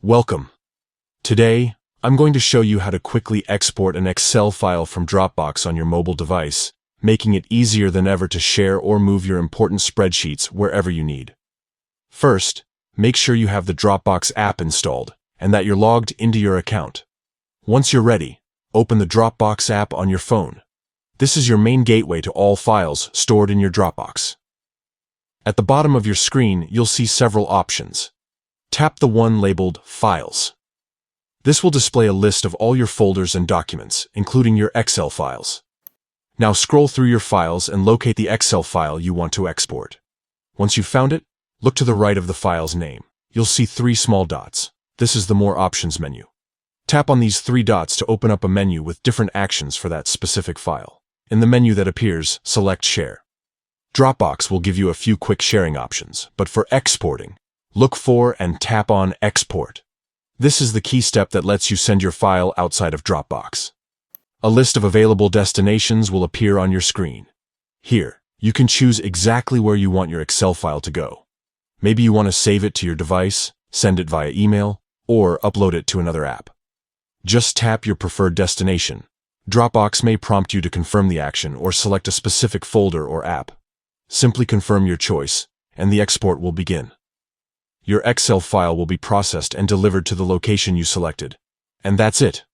Welcome. Today, I'm going to show you how to quickly export an Excel file from Dropbox on your mobile device, making it easier than ever to share or move your important spreadsheets wherever you need. First, make sure you have the Dropbox app installed and that you're logged into your account. Once you're ready, open the Dropbox app on your phone. This is your main gateway to all files stored in your Dropbox. At the bottom of your screen, you'll see several options. Tap the one labeled Files. This will display a list of all your folders and documents, including your Excel files. Now scroll through your files and locate the Excel file you want to export. Once you've found it, look to the right of the file's name. You'll see 3 small dots. This is the More Options menu. Tap on these 3 dots to open up a menu with different actions for that specific file. In the menu that appears, select Share. Dropbox will give you a few quick sharing options, but for exporting, look for and tap on Export. This is the key step that lets you send your file outside of Dropbox. A list of available destinations will appear on your screen. Here, you can choose exactly where you want your Excel file to go. Maybe you want to save it to your device, send it via email, or upload it to another app. Just tap your preferred destination. Dropbox may prompt you to confirm the action or select a specific folder or app. Simply confirm your choice, and the export will begin. Your Excel file will be processed and delivered to the location you selected. And that's it.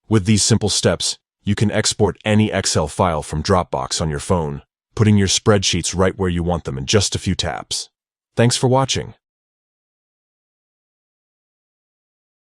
With these simple steps, you can export any Excel file from Dropbox on your phone, putting your spreadsheets right where you want them in just a few taps. Thanks for watching.